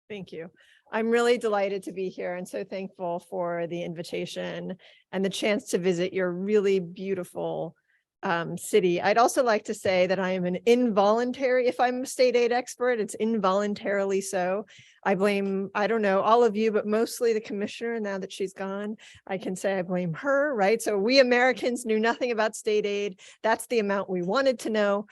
Thank you. I'm really delighted to be here and so thankful for the invitation and the chance to visit your really beautiful city. I'd also like to say that I am an involuntary, if I'm a state aid expert, it's involuntarily so. I blame, I don't know, all of you, but mostly the commissioner. Now that she's gone, I can say I blame her, right? So we Americans knew nothing about state aid. That's the amount we wanted to know.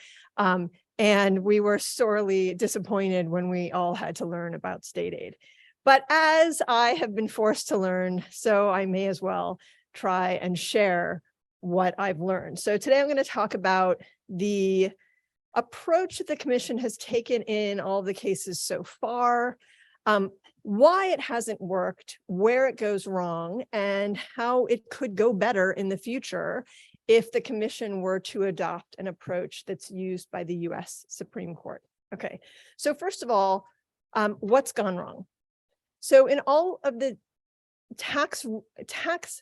And we were sorely disappointed when we all had to learn about state aid. But as I have been forced to learn, so I may as well try and share what I've learned. So today I'm going to talk about the approach that the commission has taken in all the cases so far, why it hasn't worked, where it goes wrong, and how it could go better in the future if the commission were to adopt an approach that's used by the US Supreme Court. Okay, so first of all, what's gone wrong? So in all of the tax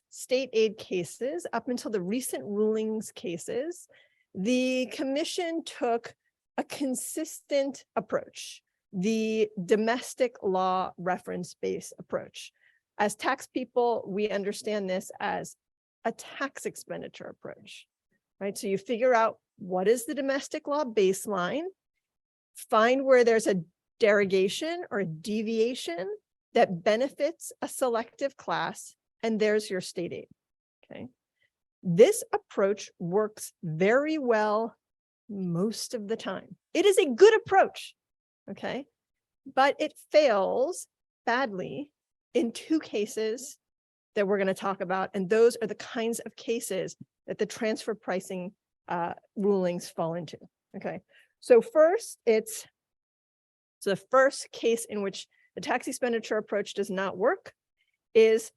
state aid cases, up until the recent rulings cases, the commission took a consistent approach, the domestic law reference-based approach. As tax people, we understand this as a tax expenditure approach, right? So you figure out what is the domestic law baseline, find where there's a derogation or a deviation that benefits a selective class, and there's your state aid, okay? This approach works very well most of the time. It is a good approach, okay? But it fails badly in two cases that we're going to talk about, and those are the kinds of cases that the transfer pricing rulings fall into, okay? So first, it's the first case in which the tax expenditure approach does not work is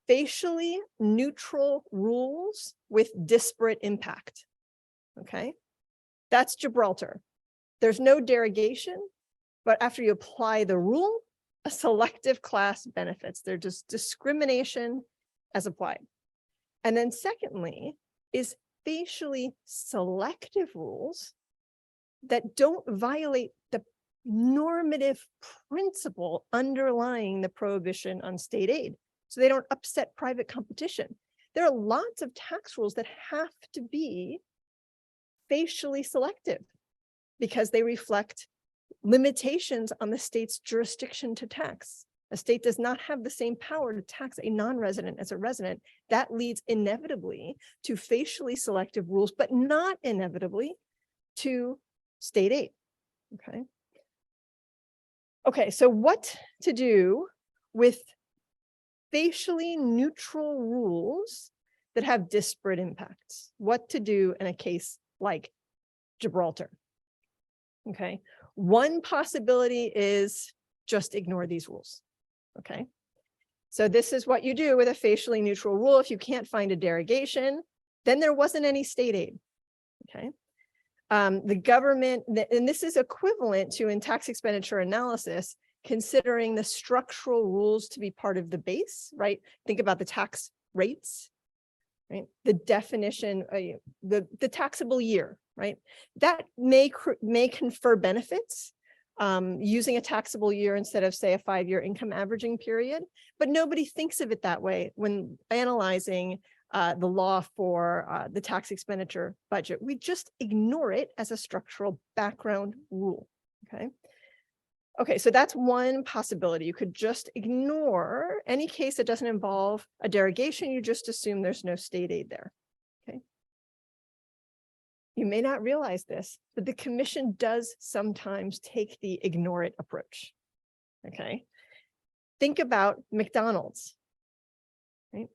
facially neutral rules with disparate impact, okay? That's Gibraltar. There's no derogation, but after you apply the rule, a selective class benefits. They're just discrimination as applied. And then secondly is facially selective rules that don't violate the normative principle underlying the prohibition on state aid. So they don't upset private competition. There are lots of tax rules that have to be facially selective because they reflect limitations on the state's jurisdiction to tax. A state does not have the same power to tax a non-resident as a resident. That leads inevitably to facially selective rules, but not inevitably to state aid, okay? Okay, so what to do with facially neutral rules that have disparate impacts? What to do in a case like Gibraltar? Okay, one possibility is just ignore these rules. Okay, so this is what you do with a facially neutral rule. If you can't find a derogation, then there wasn't any state aid. Okay, the government, and this is equivalent to in tax expenditure analysis, considering the structural rules to be part of the base, right? Think about the tax rates, right? The definition, the taxable year, right? That may confer benefits using a taxable year instead of, say, a 5-year income averaging period, but nobody thinks of it that way when analyzing the law for the tax expenditure budget. We just ignore it as a structural background rule, okay? Okay, so that's one possibility. You could just ignore any case that doesn't involve a derogation. You just assume there's no state aid there, okay? You may not realize this, but the commission does sometimes take the ignore it approach, okay? Think about McDonald's, right?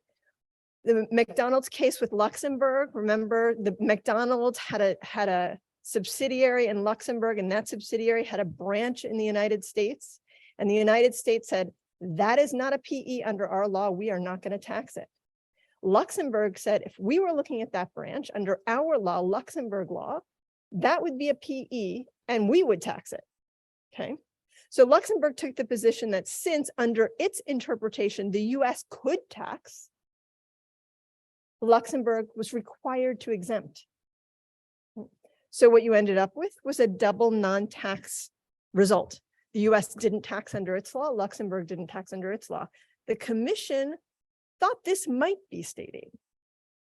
The McDonald's case with Luxembourg, remember the McDonald's had a subsidiary in Luxembourg, and that subsidiary had a branch in the United States. And the United States said, that is not a PE under our law. We are not going to tax it. Luxembourg said, if we were looking at that branch under our law, Luxembourg law, that would be a PE and we would tax it. Okay. So Luxembourg took the position that since under its interpretation, the US could tax, Luxembourg was required to exempt. So what you ended up with was a double non-tax result. the US didn't tax under its law, Luxembourg didn't tax under its law. The commission thought this might be state aid,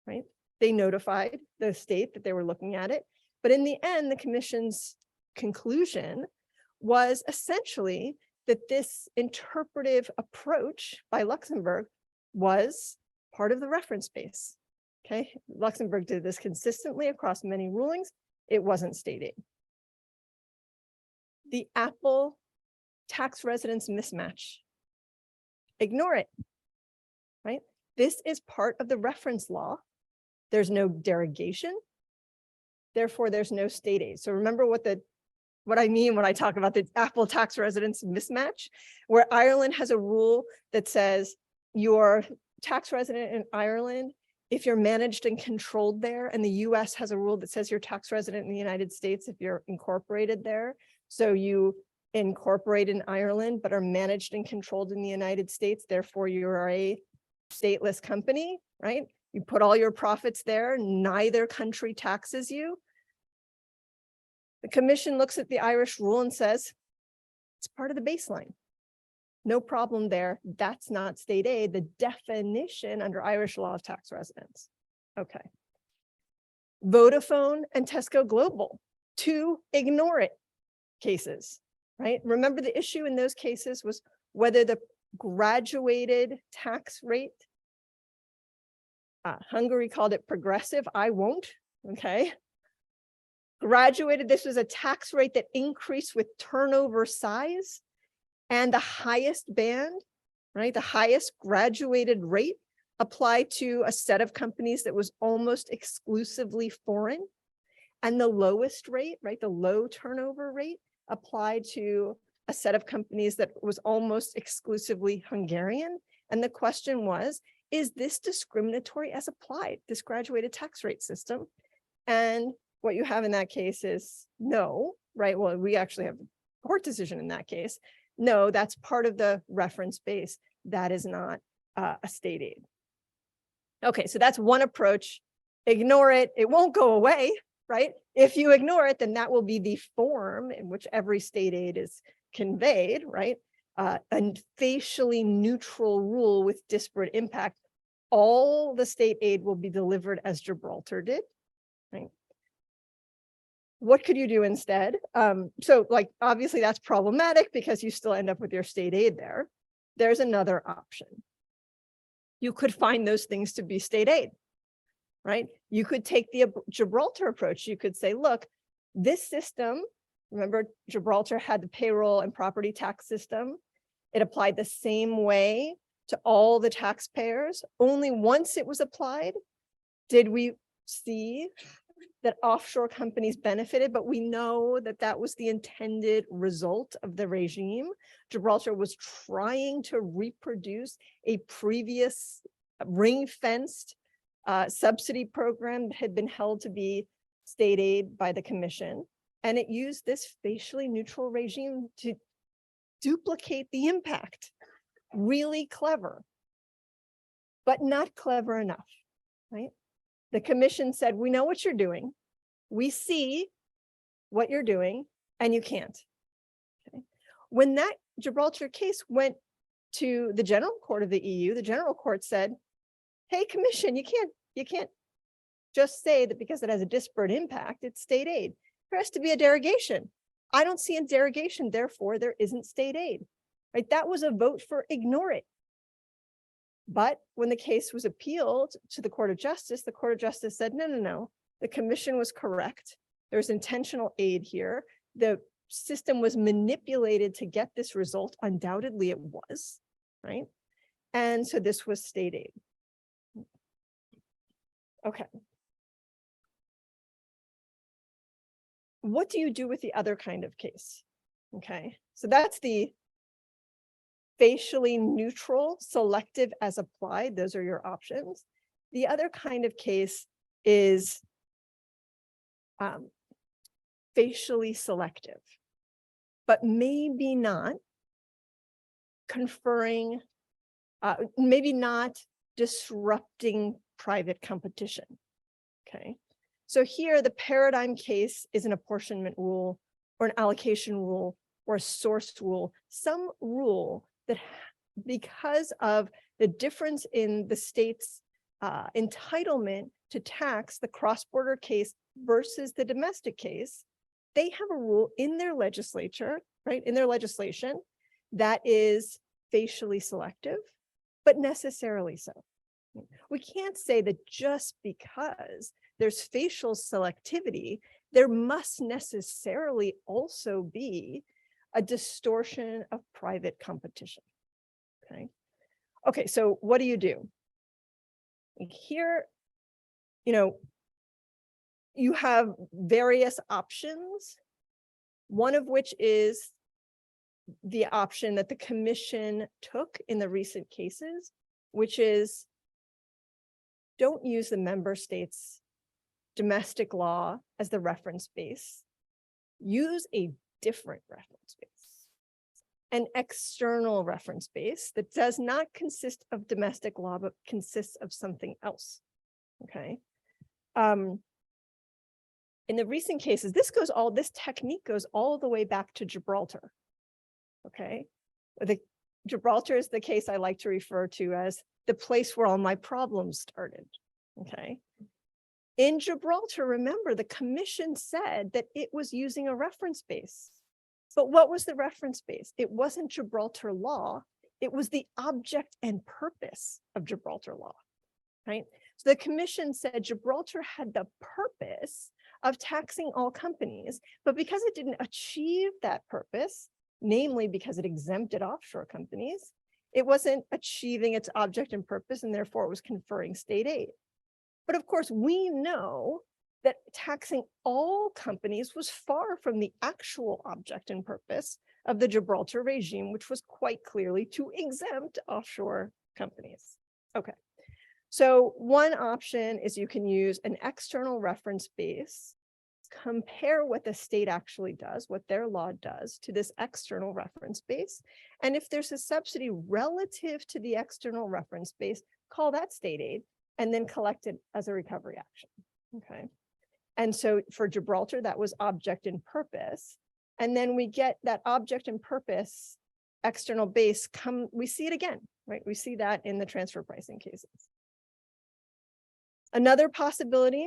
right? They notified the state that they were looking at it, but in the end, the commission's conclusion was essentially that this interpretive approach by Luxembourg was part of the reference base. Okay, Luxembourg did this consistently across many rulings. It wasn't state aid. The Apple tax residence mismatch. Ignore it, right? This is part of the reference law. There's no derogation. Therefore, there's no state aid. So remember what I mean when I talk about the Apple tax residence mismatch, where Ireland has a rule that says you're tax resident in Ireland if you're managed and controlled there, and the US has a rule that says you're tax resident in the United States if you're incorporated there. So you incorporate in Ireland, but are managed and controlled in the United States, therefore you are a stateless company, right? You put all your profits there, neither country taxes you. The commission looks at the Irish rule and says, it's part of the baseline. No problem there. That's not state aid, the definition under Irish law of tax residence. Okay. Vodafone and Tesco Global, two ignore it cases, right? Remember the issue in those cases was whether the graduated tax rate, Hungary called it progressive, I won't, okay? Graduated, this was a tax rate that increased with turnover size, and the highest band, right? The highest graduated rate applied to a set of companies that was almost exclusively foreign, and the lowest rate, right? The low turnover rate applied to a set of companies that was almost exclusively Hungarian. And the question was, is this discriminatory as applied, this graduated tax rate system? And what you have in that case is no, right? Well, we actually have a court decision in that case. No, that's part of the reference base. That is not a state aid. Okay, so that's one approach. Ignore it. It won't go away, right? If you ignore it, then that will be the form in which every state aid is conveyed, right? A facially neutral rule with disparate impact. All the state aid will be delivered as Gibraltar did, right? What could you do instead? So like, obviously that's problematic because you still end up with your state aid there. There's another option. You could find those things to be state aid, right? You could take the Gibraltar approach. You could say, look, this system, remember Gibraltar had the payroll and property tax system. It applied the same way to all the taxpayers. Only once it was applied did we see that offshore companies benefited, but we know that that was the intended result of the regime. Gibraltar was trying to reproduce a previous ring-fenced subsidy program that had been held to be state aid by the commission. And it used this facially neutral regime to duplicate the impact. Really clever, but not clever enough, right? The commission said, we know what you're doing. We see what you're doing, and you can't. Okay. When that Gibraltar case went to the General Court of the EU, the General Court said, hey, commission, you can't just say that because it has a disparate impact, it's state aid. There has to be a derogation. I don't see a derogation, therefore there isn't state aid. Right? That was a vote for ignore it. But when the case was appealed to the Court of Justice, the Court of Justice said, no, the commission was correct. There's intentional aid here. The system was manipulated to get this result. Undoubtedly it was, right? And so this was state aid. Okay. What do you do with the other kind of case? Okay, so that's the facially neutral, selective as applied. Those are your options. The other kind of case is facially selective, but maybe not conferring, maybe not disrupting private competition. Okay, so here the paradigm case is an apportionment rule or an allocation rule or a source rule, some rule that because of the difference in the state's entitlement to tax the cross-border case versus the domestic case, they have a rule in their legislature, right, in their legislation that is facially selective, but necessarily so. We can't say that just because there's facial selectivity, there must necessarily also be a distortion of private competition. Okay, so what do? Here, you have various options, one of which is the option that the commission took in the recent cases, which is don't use the member states' domestic law as the reference base. Use a different reference base, an external reference base that does not consist of domestic law, but consists of something else. Okay. In the recent cases, this technique goes all the way back to Gibraltar. Okay. Gibraltar is the case I like to refer to as the place where all my problems started. Okay. In Gibraltar, remember, the commission said that it was using a reference base. But what was the reference base? It wasn't Gibraltar law. It was the object and purpose of Gibraltar law, right? So the commission said Gibraltar had the purpose of taxing all companies, but because it didn't achieve that purpose, namely because it exempted offshore companies, it wasn't achieving its object and purpose, and therefore it was conferring state aid. But of course, we know that taxing all companies was far from the actual object and purpose of the Gibraltar regime, which was quite clearly to exempt offshore companies. Okay, so one option is you can use an external reference base, compare what the state actually does, what their law does to this external reference base. And if there's a subsidy relative to the external reference base, call that state aid and then collect it as a recovery action. Okay. And so for Gibraltar, that was object and purpose. And then we get that object and purpose external base we see it again, right? We see that in the transfer pricing cases. Another possibility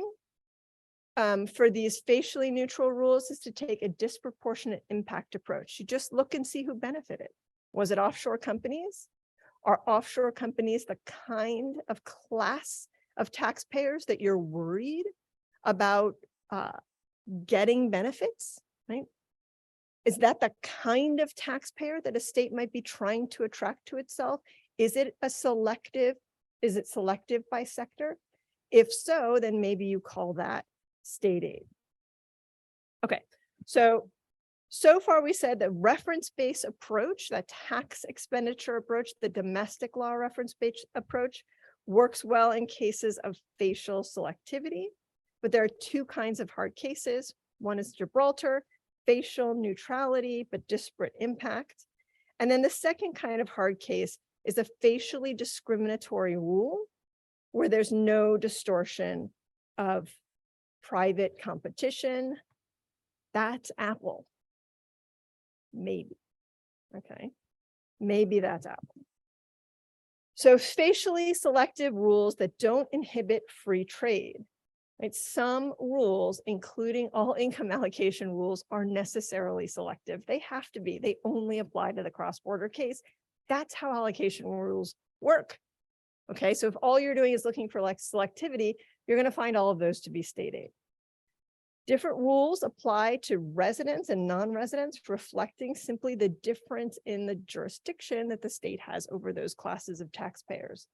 for these facially neutral rules is to take a disproportionate impact approach. You just look and see who benefited. Was it offshore companies? Are offshore companies the kind of class of taxpayers that you're worried about getting benefits, right? Is that the kind of taxpayer that a state might be trying to attract to itself? Is it selective by sector? If so, then maybe you call that state aid. Okay, so far we said the reference-based approach, that tax expenditure approach, the domestic law reference-based approach works well in cases of facial selectivity, but there are two kinds of hard cases. One is Gibraltar, facial neutrality, but disparate impact. And then the second kind of hard case is a facially discriminatory rule where there's no distortion of private competition. That's Apple. Maybe. Okay. Maybe that's Apple. So facially selective rules that don't inhibit free trade. Right? Some rules, including all income allocation rules, are necessarily selective. They have to be. They only apply to the cross-border case. That's how allocation rules work. Okay, so if all you're doing is looking for like selectivity, you're going to find all of those to be state aid. Different rules apply to residents and non-residents, reflecting simply the difference in the jurisdiction that the state has over those classes of taxpayers.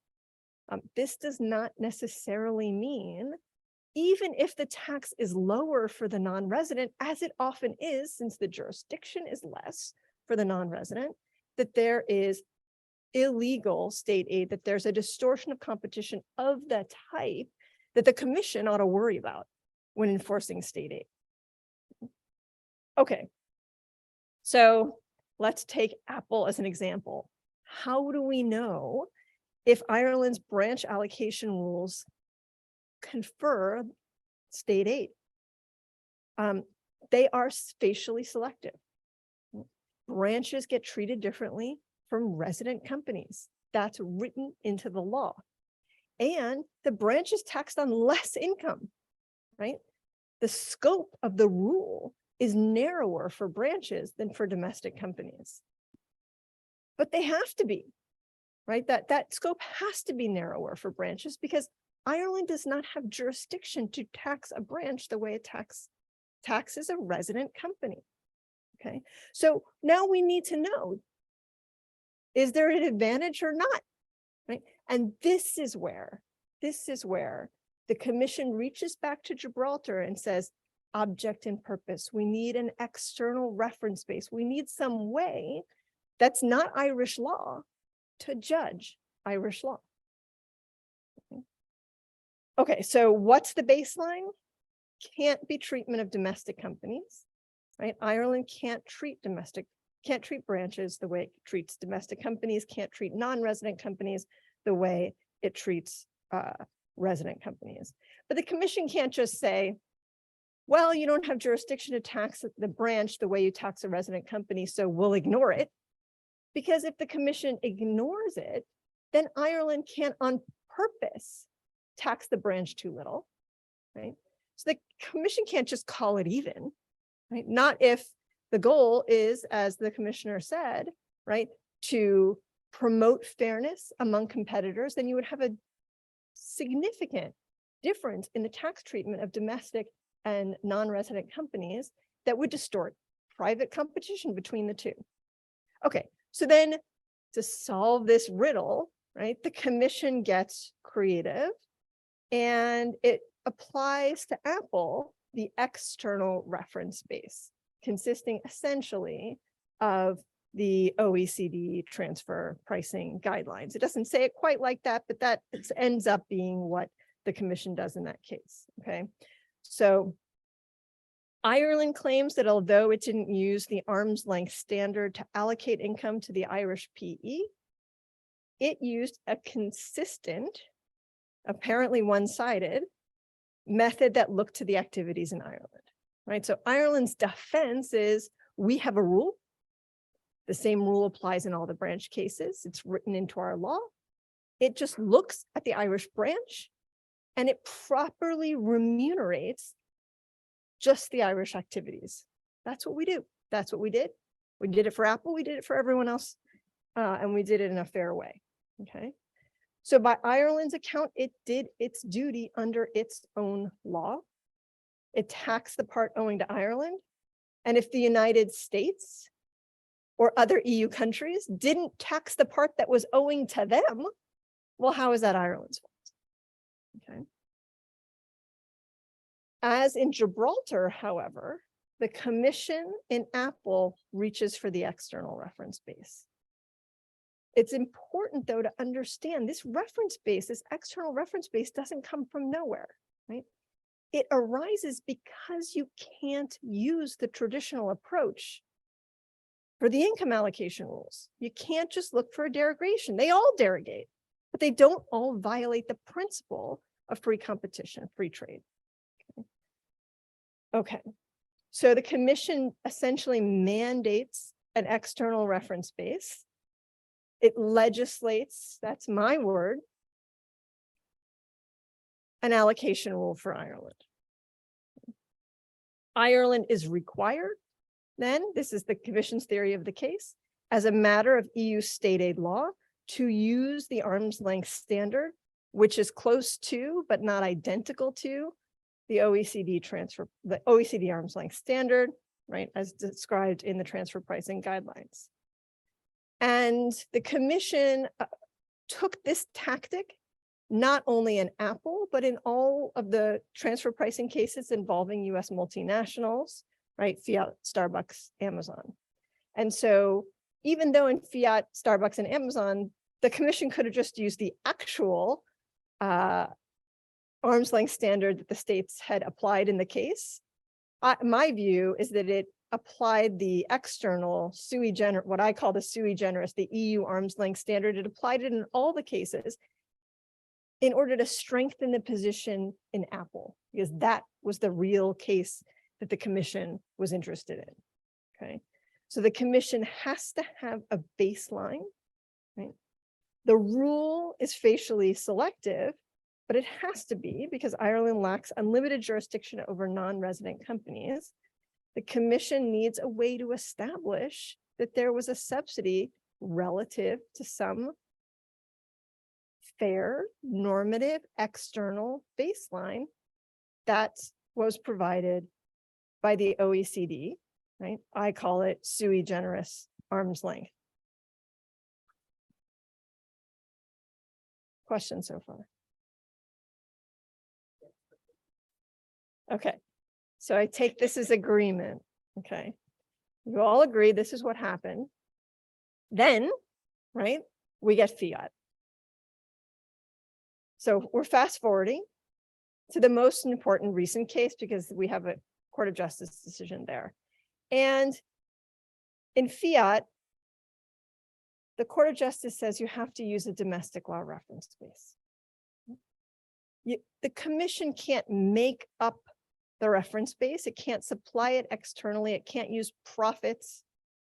This does not necessarily mean, even if the tax is lower for the non-resident, as it often is, since the jurisdiction is less for the non-resident, that there is illegal state aid, that there's a distortion of competition of the type that the commission ought to worry about when enforcing state aid. Okay, so let's take Apple as an example. How do we know if Ireland's branch allocation rules confer state aid? They are facially selective. branches get treated differently from resident companies. That's written into the law. And the branch is taxed on less income, right? The scope of the rule is narrower for branches than for domestic companies. But they have to be, right? That scope has to be narrower for branches because Ireland does not have jurisdiction to tax a branch the way it taxes a resident company. Okay, so now we need to know, is there an advantage or not, right? And this is where the commission reaches back to Gibraltar and says, object and purpose. We need an external reference base. We need some way that's not Irish law to judge Irish law. Okay, so what's the baseline? Can't be treatment of domestic companies, right? Ireland can't treat branches the way it treats domestic companies, can't treat non-resident companies the way it treats resident companies. But the commission can't just say, well, you don't have jurisdiction to tax the branch the way you tax a resident company, so we'll ignore it. Because if the commission ignores it, then Ireland can't on purpose tax the branch too little, right? So the commission can't just call it even, right? Not if the goal is, as the commissioner said, right, to promote fairness among competitors, then you would have a significant difference in the tax treatment of domestic and non-resident companies that would distort private competition between the two. Okay, so then to solve this riddle, right, the commission gets creative and it applies to Apple the external reference base, consisting essentially of the OECD transfer pricing guidelines. It doesn't say it quite like that, but that ends up being what the commission does in that case, okay? So Ireland claims that although it didn't use the arm's length standard to allocate income to the Irish PE, it used a consistent, apparently one-sided, method that looked to the activities in Ireland, right? So Ireland's defense is, we have a rule. The same rule applies in all the branch cases. It's written into our law. It just looks at the Irish branch and it properly remunerates just the Irish activities. That's what we do. That's what we did. We did it for Apple. We did it for everyone else. And we did it in a fair way. Okay. So by Ireland's account, it did its duty under its own law. It taxed the part owing to Ireland. And if the United States or other EU countries didn't tax the part that was owing to them, well, how is that Ireland's fault? Okay. As in Gibraltar, however, the commission in Apple reaches for the external reference base. It's important, though, to understand this reference base, this external reference base doesn't come from nowhere, right? It arises because you can't use the traditional approach for the income allocation rules. You can't just look for a derogation. They all derogate, but they don't all violate the principle of free competition, free trade. Okay, so the commission essentially mandates an external reference base. It legislates, that's my word, an allocation rule for Ireland. Ireland is required, then, this is the commission's theory of the case, as a matter of EU state aid law, to use the arm's length standard, which is close to, but not identical to, the OECD arm's length standard, right, as described in the transfer pricing guidelines. And the commission took this tactic, not only in Apple, but in all of the transfer pricing cases involving US multinationals, right, Fiat, Starbucks, Amazon. And so even though in Fiat, Starbucks, and Amazon, the commission could have just used the actual arm's length standard that the states had applied in the case, my view is that it applied the external sui generis, what I call the sui generis, the EU arm's length standard. It applied it in all the cases in order to strengthen the position in Apple, because that was the real case that the commission was interested in. Okay, So the commission has to have a baseline, right? The rule is facially selective, but it has to be because Ireland lacks unlimited jurisdiction over non-resident companies. The commission needs a way to establish that there was a subsidy relative to some fair, normative, external baseline that was provided by the OECD, right? I call it sui generis arm's length. Questions so far? Okay, so I take this as agreement, okay? You all agree this is what happened. Then, right, we get fiat. So we're fast forwarding to the most important recent case because we have a Court of Justice decision there. And in fiat, the Court of Justice says you have to use a domestic law reference base. The commission can't make up the reference base. It can't supply it externally. It can't use profits,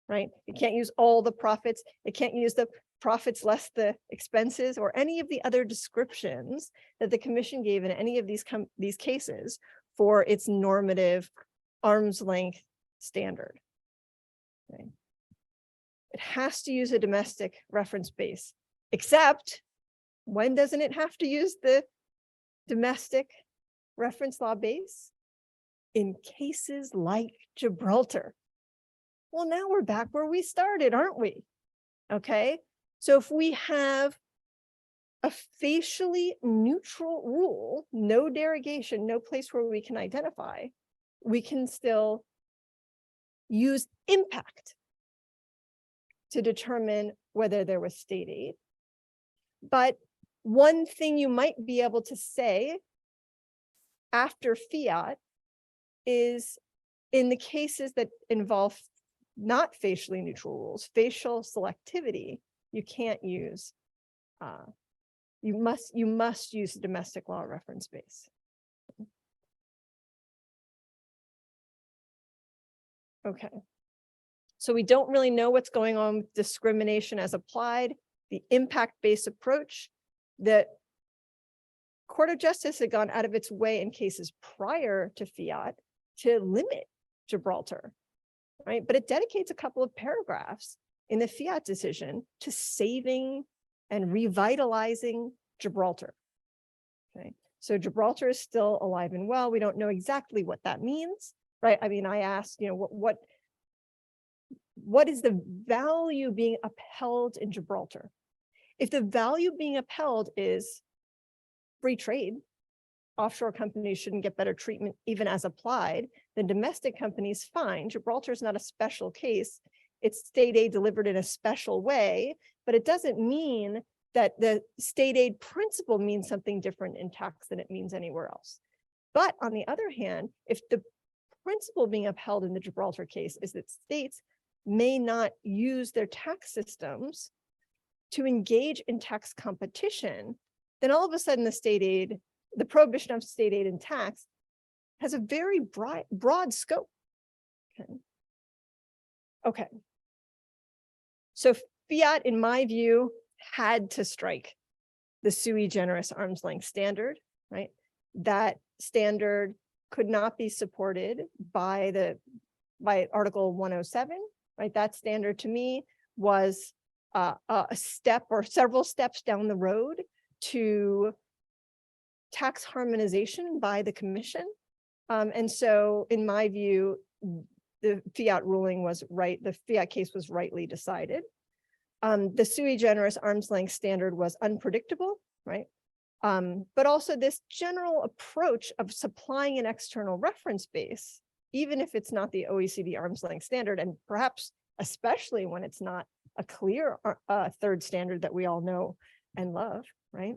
right? It can't use all the profits. It can't use the profits less the expenses or any of the other descriptions that the commission gave in any of these cases for its normative arm's length standard. Okay. It has to use a domestic reference base, except when doesn't it have to use the domestic reference law base? In cases like Gibraltar. Well, now we're back where we started, aren't we? Okay, so if we have a facially neutral rule, no derogation, no place where we can identify, we can still use impact to determine whether there was state aid. But one thing you might be able to say after fiat is in the cases that involve not facially neutral rules, facial selectivity, you can't use, you must use the domestic law reference base. Okay. So we don't really know what's going on with discrimination as applied, the impact-based approach. The Court of Justice had gone out of its way in cases prior to fiat to limit Gibraltar, right? But it dedicates a couple of paragraphs in the fiat decision to saving and revitalizing Gibraltar. Okay, so Gibraltar is still alive and well. We don't know exactly what that means, right? I mean, I asked, you know, what is the value being upheld in Gibraltar? If the value being upheld is free trade, offshore companies shouldn't get better treatment even as applied, then domestic companies, fine. Gibraltar is not a special case. It's state aid delivered in a special way, but it doesn't mean that the state aid principle means something different in tax than it means anywhere else. But on the other hand, if the principle being upheld in the Gibraltar case is that states may not use their tax systems to engage in tax competition, then all of a sudden the state aid, the prohibition of state aid and tax has a very broad scope. Okay. So fiat, in my view, had to strike the sui generis arm's length standard, right? That standard could not be supported by Article 107, right? That standard to me was a step or several steps down the road to tax harmonization by the commission. And so in my view, the fiat ruling was right. The fiat case was rightly decided. The sui generis arm's length standard was unpredictable, right? But also this general approach of supplying an external reference base, even if it's not the OECD arm's length standard, and perhaps especially when it's not a clear third standard that we all know and love, right?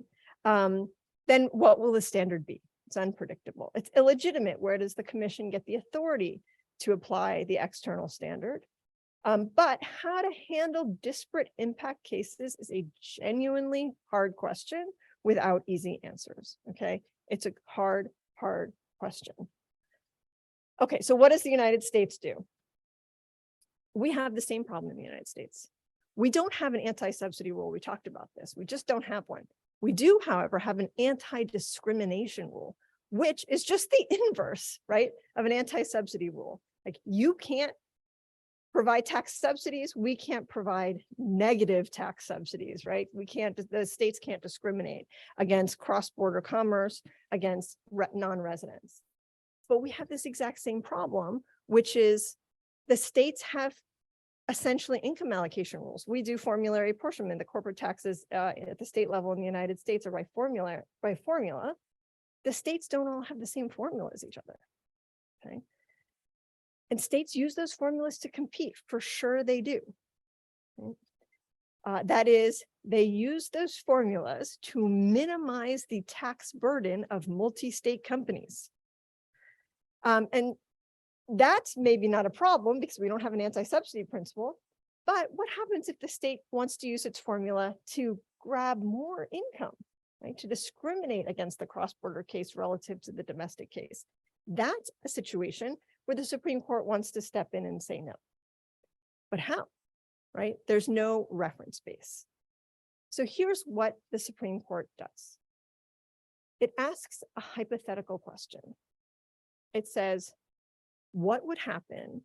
Then what will the standard be? It's unpredictable. It's illegitimate. Where does the commission get the authority to apply the external standard? But how to handle disparate impact cases is a genuinely hard question without easy answers, okay? It's a hard question. Okay, so what does the United States do? we have the same problem in the United States. We don't have an anti-subsidy rule. We talked about this. We just don't have one. We do, however, have an anti-discrimination rule, which is just the inverse, right, of an anti-subsidy rule. Like, you can't provide tax subsidies. We can't provide negative tax subsidies, right? We can't, the states can't discriminate against cross-border commerce, against non-residents. But we have this exact same problem, which is the states have essentially income allocation rules. We do formulary apportionment. The corporate taxes at the state level in the United States are by formula. The states don't all have the same formula as each other, okay? And states use those formulas to compete, for sure they do. That is, they use those formulas to minimize the tax burden of multi-state companies. And that's maybe not a problem because we don't have an anti-subsidy principle, but what happens if the state wants to use its formula to grab more income, right? To discriminate against the cross-border case relative to the domestic case? That's a situation where the Supreme Court wants to step in and say no. But how, right? There's no reference base. So here's what the Supreme Court does. It asks a hypothetical question. It says, what would happen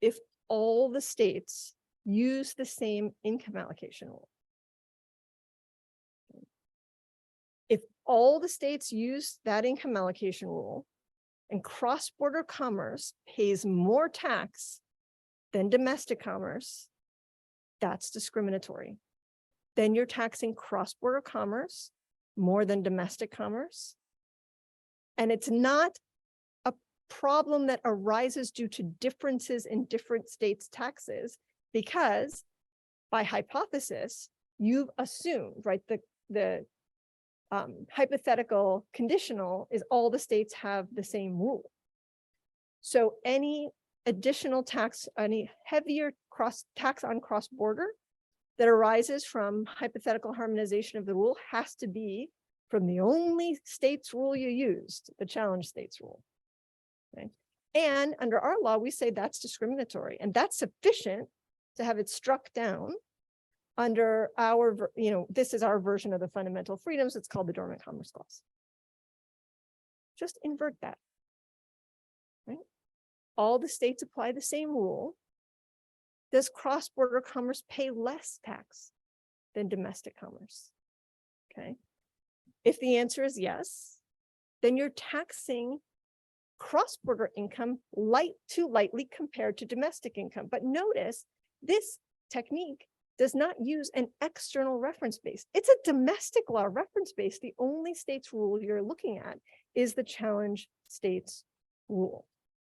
if all the states use the same income allocation rule? If all the states use that income allocation rule and cross-border commerce pays more tax than domestic commerce, that's discriminatory. Then you're taxing cross-border commerce more than domestic commerce. And it's not a problem that arises due to differences in different states' taxes, because by hypothesis, you've assumed, right, the hypothetical conditional is all the states have the same rule. So any additional tax, any heavier tax on cross-border that arises from hypothetical harmonization of the rule has to be from the only state's rule you used, the challenge state's rule. Okay? And under our law, we say that's discriminatory, and that's sufficient to have it struck down under our, this is our version of the fundamental freedoms. It's called the Dormant Commerce Clause. Just invert that, right? All the states apply the same rule. Does cross-border commerce pay less tax than domestic commerce? Okay. If the answer is yes, then you're taxing cross-border income too lightly compared to domestic income. But notice, this technique does not use an external reference base. It's a domestic law reference base. The only state's rule you're looking at is the challenge state's rule,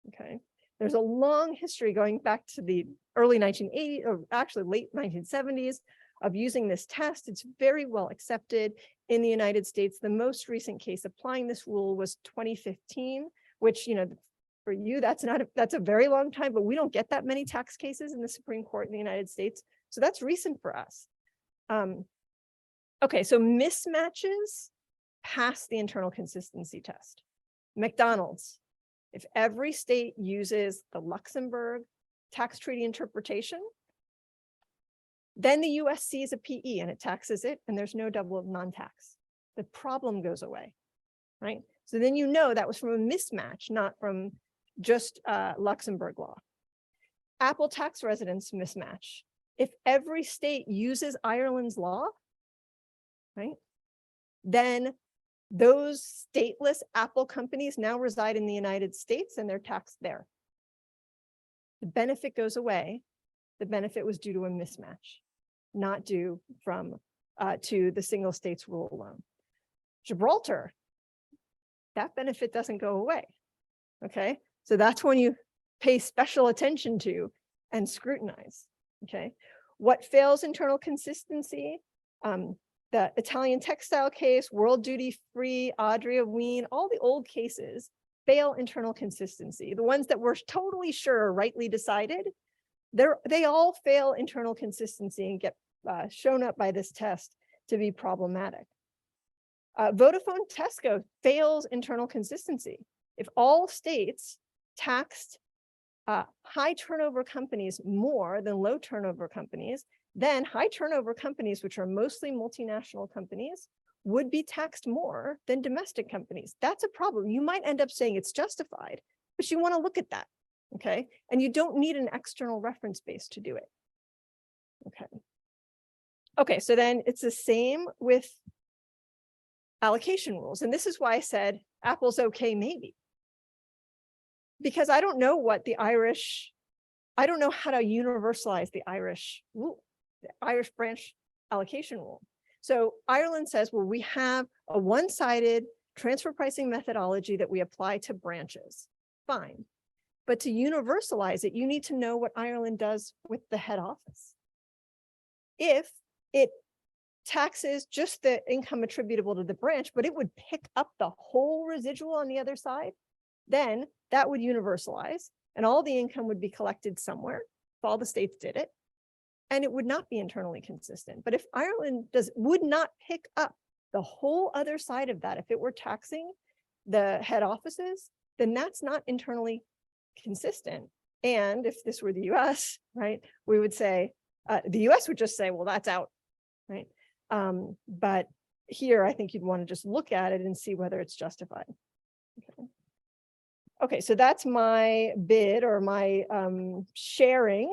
okay? There's a long history going back to the early 1980s, or actually late 1970s, of using this test. It's very well accepted in the United States. The most recent case applying this rule was 2015, which, for you, that's a very long time, but we don't get that many tax cases in the Supreme Court in the United States. So that's recent for us. Okay, so mismatches pass the internal consistency test. McDonald's, if every state uses the Luxembourg tax treaty interpretation, then the US sees a PE and it taxes it, and there's no double non-tax. The problem goes away, right? So then that was from a mismatch, not from just Luxembourg law. Apple tax residence mismatch. If every state uses Ireland's law, right, then those stateless Apple companies now reside in the United States and they're taxed there. The benefit goes away. The benefit was due to a mismatch, not due to the single state's rule alone. Gibraltar, that benefit doesn't go away, okay? So that's when you pay special attention to and scrutinize, okay? What fails internal consistency? The Italian textile case, World Duty Free, Adria Wien, all the old cases fail internal consistency. The ones that we're totally sure are rightly decided, they all fail internal consistency and get shown up by this test to be problematic. Vodafone Tesco fails internal consistency. If all states taxed high turnover companies more than low turnover companies, then high turnover companies, which are mostly multinational companies, would be taxed more than domestic companies. That's a problem. You might end up saying it's justified, but you want to look at that, okay? And you don't need an external reference base to do it, okay? Okay, so then it's the same with allocation rules. And this is why I said Apple's okay, maybe. Because I don't know what the Irish, I don't know how to universalize the Irish rule, the Irish branch allocation rule. So Ireland says, well, we have a one-sided transfer pricing methodology that we apply to branches. Fine. But to universalize it, you need to know what Ireland does with the head office. If it taxes just the income attributable to the branch, but it would pick up the whole residual on the other side, then that would universalize and all the income would be collected somewhere if all the states did it, and it would not be internally consistent. But if Ireland would not pick up the whole other side of that, if it were taxing the head offices, then that's not internally consistent. And if this were the US, right, we would say, the US would just say, well, that's out, right? But here, I think you'd want to just look at it and see whether it's justified. Okay, so that's my bid or my sharing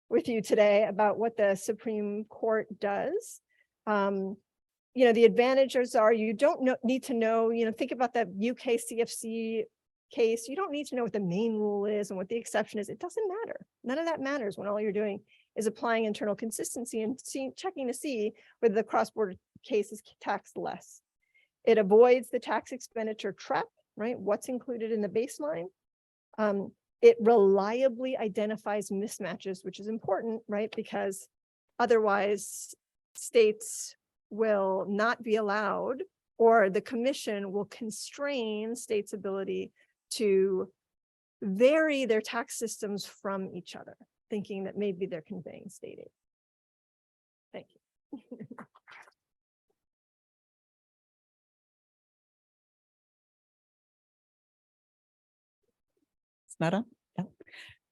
with you today about what the Supreme Court does. You know, the advantages are you don't need to know, you know, think about the UK CFC case. You don't need to know what the main rule is and what the exception is. It doesn't matter. None of that matters when all you're doing is applying internal consistency and checking to see whether the cross-border case is taxed less. It avoids the tax expenditure trap, right? What's included in the baseline. It reliably identifies mismatches, which is important, right? Because otherwise states will not be allowed, or the commission will constrain states' ability to vary their tax systems from each other, thinking that maybe they're conveying state aid. Thank you. It's not on? No.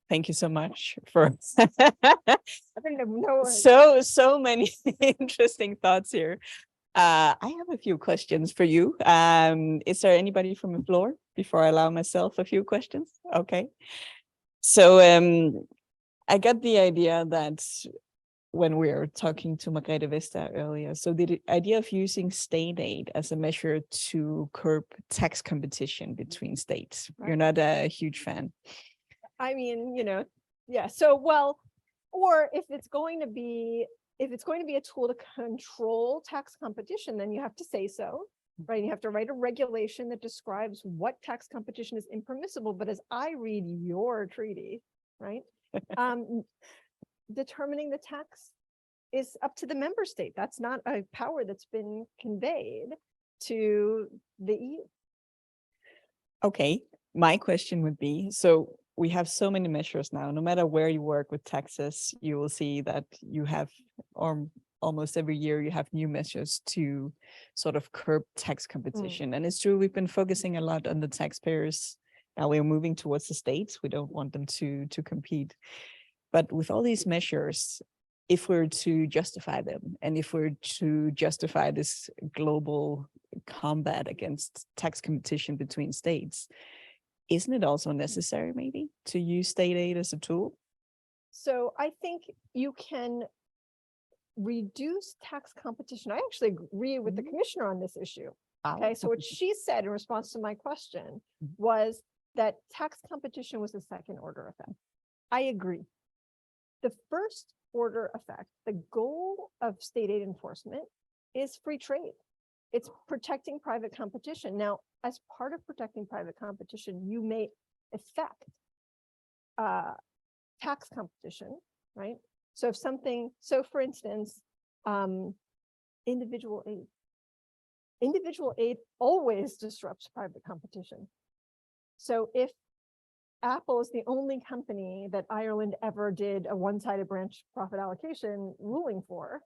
Thank you so much for so many interesting thoughts here. I have a few questions for you. Is there anybody from the floor before I allow myself a few questions? Okay. So I got the idea that when we were talking to Margrethe Vesta earlier, so the idea of using state aid as a measure to curb tax competition between states, right. You're not a huge fan. I mean, you know, yeah. So, well, or if it's going to be a tool to control tax competition, then you have to say so, right? You have to write a regulation that describes what tax competition is impermissible. But as I read your treaty, right, determining the tax is up to the member state. That's not a power that's been conveyed to the EU. Okay, my question would be, so we have so many measures now, no matter where you work with taxes, you will see that you have, or almost every year, you have new measures to sort of curb tax competition. And it's true, we've been focusing a lot on the taxpayers. Now we're moving towards the states. We don't want them to compete. But with all these measures, if we're to justify them, and if we're to justify this global combat against tax competition between states, isn't it also necessary maybe to use state aid as a tool? So I think you can reduce tax competition. I actually agree with the commissioner on this issue. Okay, so what she said in response to my question was that tax competition was a second order effect. I agree. The first order effect, the goal of state aid enforcement is free trade. It's protecting private competition. Now, as part of protecting private competition, you may affect tax competition, right? So if something, so for instance, individual aid always disrupts private competition. So if Apple is the only company that Ireland ever did a one-sided branch profit allocation ruling for,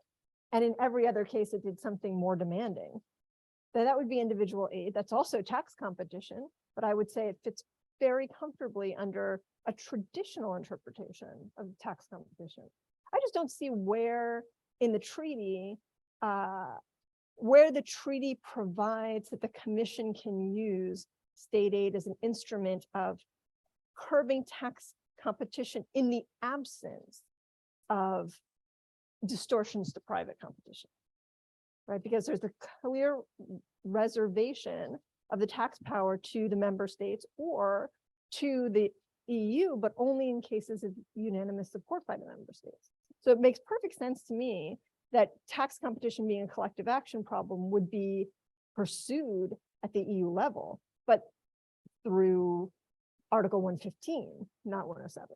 and in every other case it did something more demanding, then that would be individual aid. That's also tax competition, but I would say it fits very comfortably under a traditional interpretation of tax competition. I just don't see where in the treaty, where the treaty provides that the commission can use state aid as an instrument of curbing tax competition in the absence of distortions to private competition, right? Because there's a clear reservation of the tax power to the member states or to the EU, but only in cases of unanimous support by the member states. So it makes perfect sense to me that tax competition being a collective action problem would be pursued at the EU level, but through Article 115, not 107.